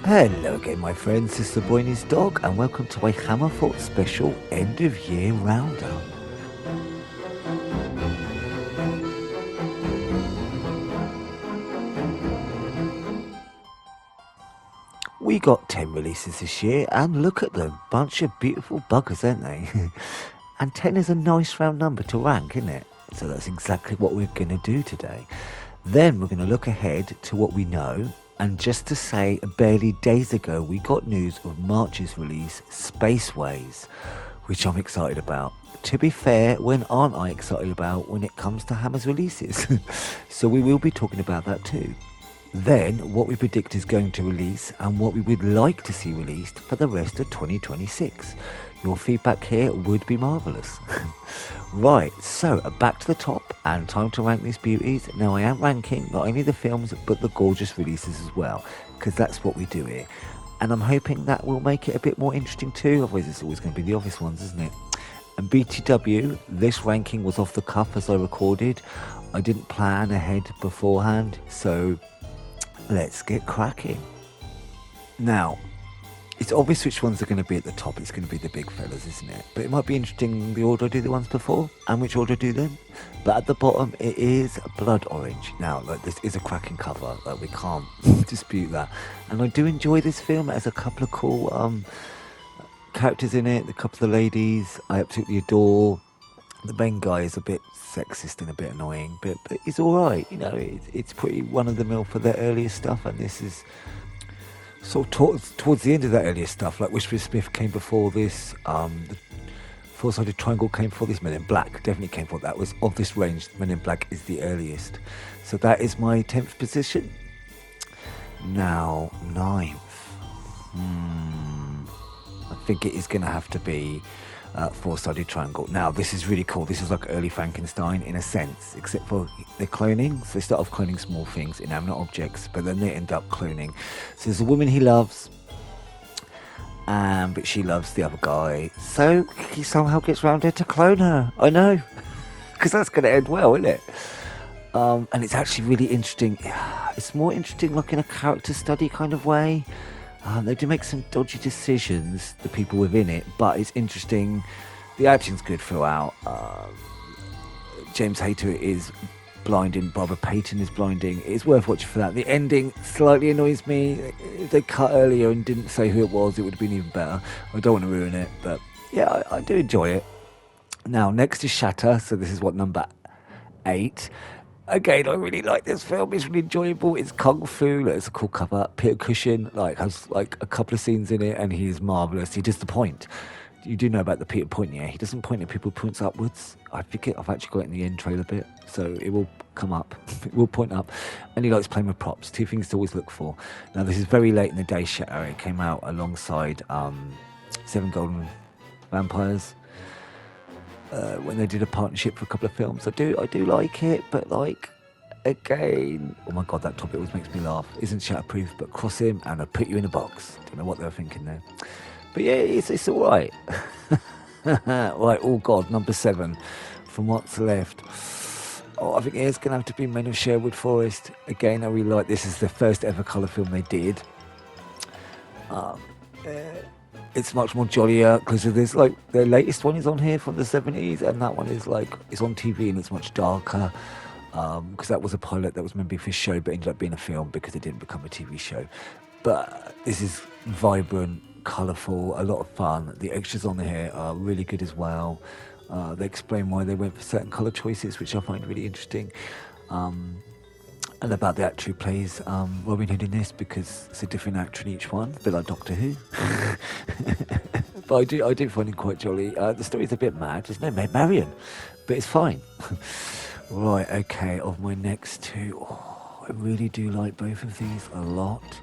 Hello again, my friends. This is the boy and his dog, and welcome to a Hammerfort special end of year roundup. We got 10 releases this year, and look at them. Bunch of beautiful buggers, aren't they? And 10 is a nice round number to rank, isn't it? So that's exactly what we're going to do today. Then we're going to look ahead to what we know. And just to say, barely days ago, we got news of March's release, Spaceways, which I'm excited about. To be fair, when aren't I excited about when it comes to Hammer's releases? So we will be talking about that too. Then, what we predict is going to release and what we would like to see released for the rest of 2026. Your feedback here would be marvellous. Right, so back to the top and time to rank these beauties. Now I am ranking not only the films but the gorgeous releases as well, because that's what we do here. And I'm hoping that will make it a bit more interesting too, otherwise it's always going to be the obvious ones, isn't it? And BTW, this ranking was off the cuff as I recorded. I didn't plan ahead beforehand, so let's get cracking. Now, it's obvious which ones are going to be at the top. It's going to be the big fellas, isn't it? But it might be interesting the order I do the ones before and which order I do them. But at the bottom, it is blood orange. Now, like, this is a cracking cover. Like, we can't dispute that. And I do enjoy this film. It has a couple of cool characters in it. A couple of the ladies I absolutely adore. The main guy is a bit sexist and a bit annoying, but he's all right. You know, it's pretty one of the mill for their earlier stuff, and this is sort of towards the end of that earlier stuff. Like Whisper Smith came before this. The Four-Sided Triangle came before this. Men in Black definitely came before that. Was of this range. Men in Black is the earliest. So that is my 10th position. Now 9th. I think it is going to have to be Four-Sided Triangle. Now, this is really cool. This is like early Frankenstein in a sense, except for they're cloning. So they start off cloning small things, inanimate objects, but then they end up cloning. So there's a woman he loves, but she loves the other guy. So he somehow gets round there to clone her. I know, because that's going to end well, isn't it? And it's actually really interesting. It's more interesting like in a character study kind of way. They do make some dodgy decisions, the people within it, but it's interesting. The acting's good throughout. James Hayter is blinding. Barbara Payton is blinding. It's worth watching for that. The ending slightly annoys me. If they cut earlier and didn't say who it was, it would have been even better. I don't want to ruin it, but yeah, I do enjoy it. Now, next is Shatter. So this is what, number 8. Again, I really like this film. It's really enjoyable. It's kung fu. It's a cool cover. Peter Cushing has like a couple of scenes in it, and he's marvelous. He does the point. You do know about the Peter point, yeah? He doesn't point at people. Points upwards. I think I've actually got it in the end trailer bit, so it will come up. It will point up, and he likes playing with props. 2 things to always look for. Now, this is very late in the day. Shatter. It came out alongside 7 Golden Vampires. When they did a partnership for a couple of films. I do like it, but like, again, oh my god, that topic always makes me laugh. Isn't shatterproof, but cross him and I'll put you in a box. Don't know what they were thinking there, but yeah, it's all right. Right, oh god, number 7 from what's left. Oh, I think it's gonna have to be Men of Sherwood Forest. Again, I really like this. Is the first ever colour film they did. It's much more jollier because there's like the latest one is on here from the 70s, and that one is like it's on TV and it's much darker because that was a pilot that was meant to be for a show but ended up being a film because it didn't become a TV show. But this is vibrant, colourful, a lot of fun. The extras on here are really good as well. They explain why they went for certain colour choices, which I find really interesting. And about the actor who plays Robin Hood in this, because it's a different actor in each one, a bit like Doctor Who. But I do find it quite jolly. The story's a bit mad. There's no Maid Marian, but it's fine. Right, okay, of my next 2, I really do like both of these a lot.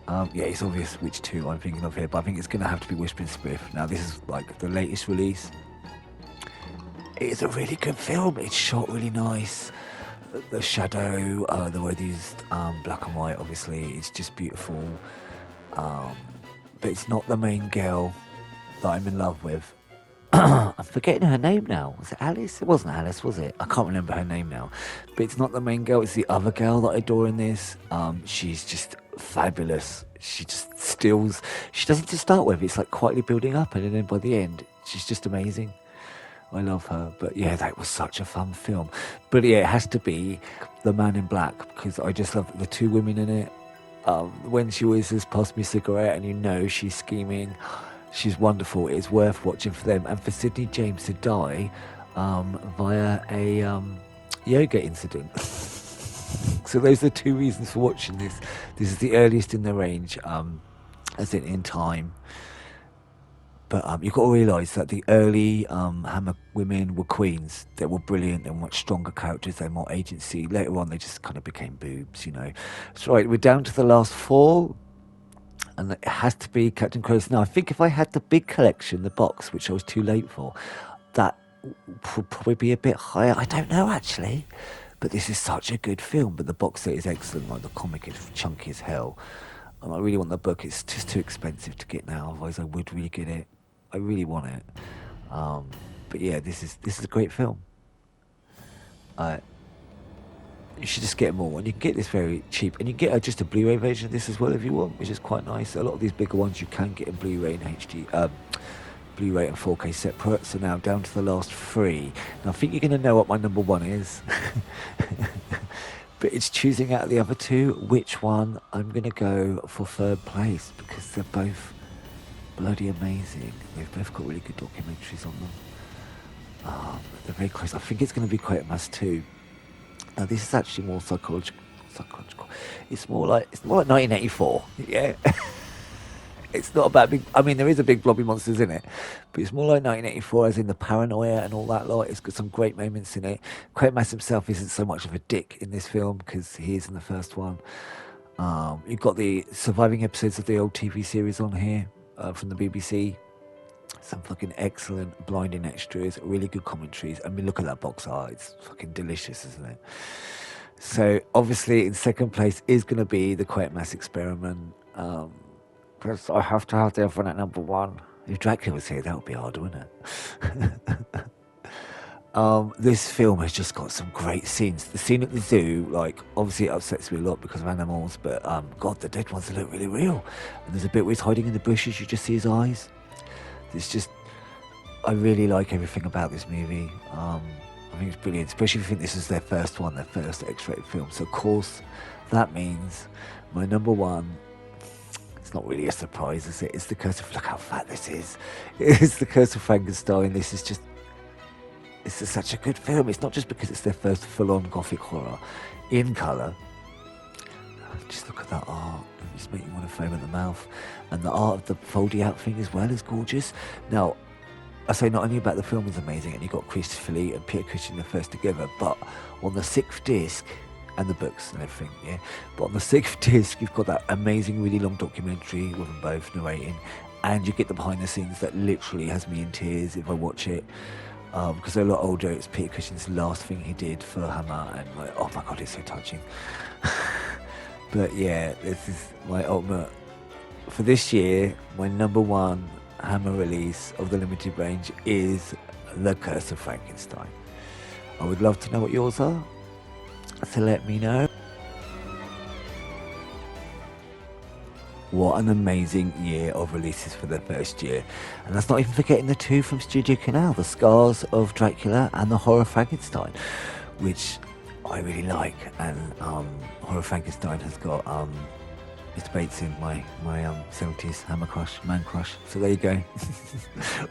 Yeah, it's obvious which 2 I'm thinking of here, but I think it's going to have to be Whispering Smith. Now, this is like the latest release. It's a really good film. It's shot really nice. The shadow, the way they used black and white, obviously, it's just beautiful. But it's not the main girl that I'm in love with. I'm forgetting her name now. Was it Alice? It wasn't Alice, was it? I can't remember her name now. But it's not the main girl, it's the other girl that I adore in this. She's just fabulous. She just steals. She doesn't just start with. It's like quietly building up, and then by the end, she's just amazing. I love her. But yeah, that was such a fun film. But yeah, it has to be The Man in Black because I just love the two women in it. When she whizzes past me a cigarette and you know she's scheming, she's wonderful. It's worth watching for them. And for Sydney James to die via a yoga incident. So those are the two reasons for watching this. This is the earliest in the range, as in time. But you've got to realise that the early Hammer women were queens. They were brilliant. They were much stronger characters. They had more agency. Later on, they just kind of became boobs, you know. That's right. We're down to the last four. And it has to be Captain Crow's. Now, I think if I had the big collection, the box, which I was too late for, that would probably be a bit higher. I don't know, actually. But this is such a good film. But the box set is excellent. Like, the comic is chunky as hell. And I really want the book. It's just too expensive to get now. Otherwise, I would really get it. I really want it. But yeah, this is a great film. You should just get them all, and you can get this very cheap, and you get just a Blu-ray version of this as well if you want, which is quite nice. A lot of these bigger ones you can get in Blu-ray and HD, Blu-ray and 4K separate. So now down to the last three. Now I think you're going to know what my number one is, but it's choosing out of the other two which one I'm going to go for third place because they're both bloody amazing. They've both got really good documentaries on them. They're very close. I think it's going to be Quatermass 2. Now this is actually more psychological. It's more like 1984. Yeah. It's not about big. I mean, there is a big blobby monsters in it, but it's more like 1984, as in the paranoia and all that lot. It's got some great moments in it. Quatermass himself isn't so much of a dick in this film because he is in the first one. You've got the surviving episodes of the old TV series on here from the BBC. Some fucking excellent blinding extras, really good commentaries. I mean, look at that box art. It's fucking delicious, isn't it? So, obviously, in second place is going to be the Quatermass Experiment. Because I have to have the other one at number one. If Dracula was here, that would be hard, wouldn't it? This film has just got some great scenes. The scene at the zoo, like, obviously it upsets me a lot because of animals, but God, the dead ones look really real. And there's a bit where he's hiding in the bushes, you just see his eyes. It's just, I really like everything about this movie. I think it's brilliant, especially if you think this is their first one, their first X-rated film. So of course, that means my number one, it's not really a surprise, is it? It's The Curse of, look how fat this is. It's The Curse of Frankenstein. This is just such a good film. It's not just because it's their first full-on gothic horror in colour. Just look at that art. It just makes you want to foam at the mouth. And the art of the foldy out thing as well is gorgeous. Now, I say not only about the film is amazing, and you've got Christopher Lee and Peter Cushing the first together, but on the sixth disc, and the books and everything, yeah. But on the sixth disc, you've got that amazing, really long documentary with them both narrating, and you get the behind the scenes that literally has me in tears if I watch it. Because they're a lot older. It's Peter Cushing's last thing he did for Hammer, and like, oh my God, it's so touching. But yeah, this is my ultimate for this year. My number one Hammer release of the limited range is The Curse of Frankenstein. I would love to know what yours are, so let me know. What an amazing year of releases for the first year. And that's not even forgetting the two from Studio Canal, The Scars of Dracula and The Horror Frankenstein, which I really like. And Horror Frankenstein has got Mr. Bates in my 70s Hammer crush, man crush. So there you go.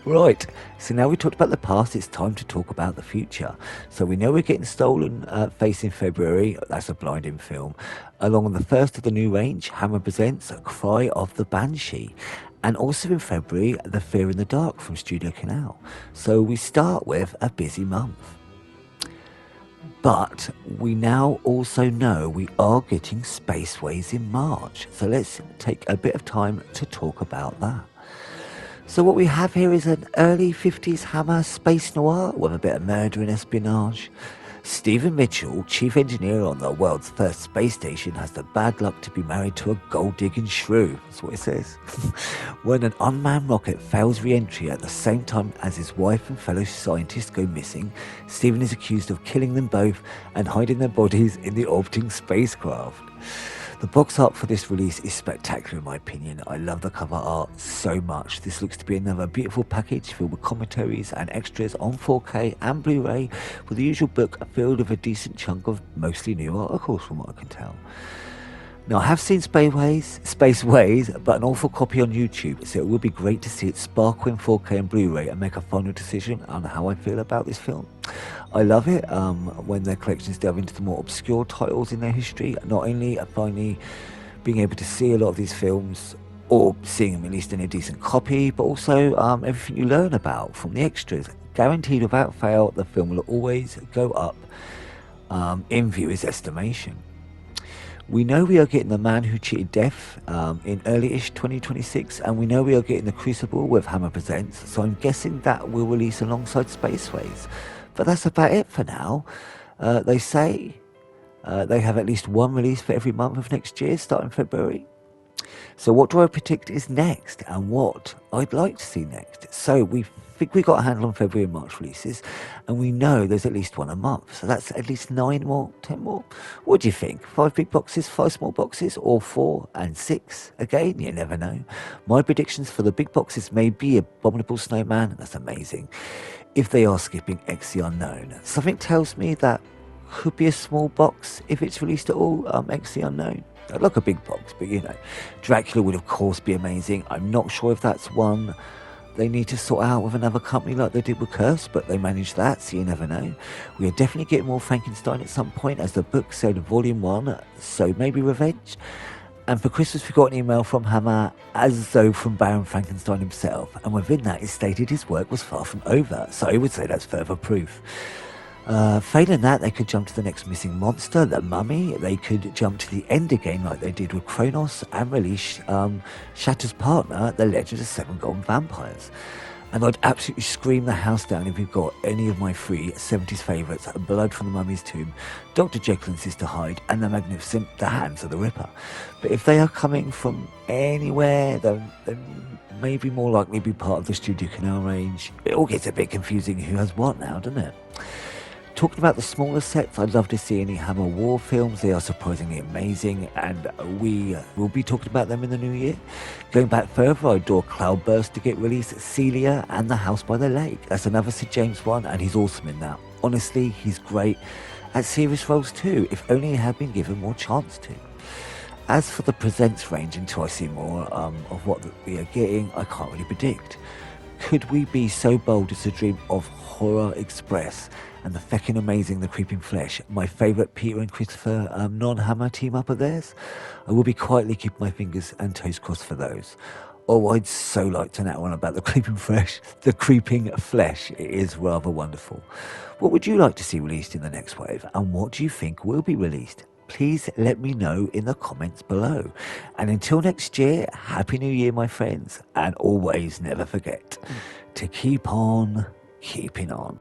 Right, so now we talked about the past, it's time to talk about the future. So we know we're getting Stolen Face in February. That's a blinding film. Along with the first of the new range, Hammer presents Cry of the Banshee. And also in February, The Fear in the Dark from Studio Canal. So we start with a busy month. But we now also know we are getting Spaceways in March. So let's take a bit of time to talk about that. So what we have here is an early 50s Hammer space noir with a bit of murder and espionage. Stephen Mitchell, chief engineer on the world's first space station, has the bad luck to be married to a gold-digging shrew. That's what it says. When an unmanned rocket fails re-entry at the same time as his wife and fellow scientists go missing, Stephen is accused of killing them both and hiding their bodies in the orbiting spacecraft. The box art for this release is spectacular in my opinion. I love the cover art so much. This looks to be another beautiful package filled with commentaries and extras on 4K and Blu-ray, with the usual book filled with a decent chunk of mostly new articles from what I can tell. Now, I have seen Spaceways, but an awful copy on YouTube, so it would be great to see it sparkle in 4K and Blu-ray and make a final decision on how I feel about this film. I love it when their collections delve into the more obscure titles in their history. Not only finally being able to see a lot of these films or seeing them released in a decent copy, but also everything you learn about from the extras. Guaranteed without fail, the film will always go up in viewers' estimation. We know we are getting The Man Who Cheated Death in early-ish 2026, and we know we are getting The Crucible with Hammer Presents, so I'm guessing that will release alongside Spaceways. But that's about it for now. They say they have at least one release for every month of next year, starting February. So what do I predict is next, and what I'd like to see next? So we think we got a handle on February and March releases, and we know there's at least one a month. So that's at least 9 more, 10 more. What do you think? 5 big boxes, 5 small boxes, or 4 and 6? Again, you never know. My predictions for the big boxes may be Abominable Snowman. That's amazing. If they are skipping X the Unknown. Something tells me that could be a small box if it's released at all, X the Unknown. I'd like a big box, but you know, Dracula would of course be amazing. I'm not sure if that's one they need to sort out with another company like they did with Curse, but they managed that, so you never know. We are definitely getting more Frankenstein at some point, as the book said, Volume 1, so maybe Revenge. And for Christmas we got an email from Hammer, as though from Baron Frankenstein himself, and within that it stated his work was far from over, so I would say that's further proof. Failing that, they could jump to the next missing monster, the Mummy. They could jump to the end again like they did with Kronos, and release Shatter's partner, The Legend of 7 Golden Vampires. And I'd absolutely scream the house down if you've got any of my 3 70s favourites: Blood from the Mummy's Tomb, Dr. Jekyll and Sister Hyde, and the magnificent The Hands of the Ripper. But if they are coming from anywhere, then maybe more likely be part of the Studio Canal range. It all gets a bit confusing who has what now, doesn't it? Talking about the smaller sets, I'd love to see any Hammer War films. They are surprisingly amazing, and we will be talking about them in the new year. Going back further, I adore Cloudburst to get released, Celia, and The House by the Lake. That's another Sid James one, and he's awesome in that. Honestly, he's great at serious roles too, if only he had been given more chance to. As for the Presents range, until I see more of what we are getting, I can't really predict. Could we be so bold as to dream of Horror Express and the feckin' amazing The Creeping Flesh, my favourite Peter and Christopher non-Hammer team up of theirs? I will be quietly keeping my fingers and toes crossed for those. Oh, I'd so like to know one about The Creeping Flesh. The Creeping Flesh. It is rather wonderful. What would you like to see released in the next wave, and what do you think will be released? Please let me know in the comments below. And until next year, Happy New Year, my friends. And always never forget to keep on keeping on.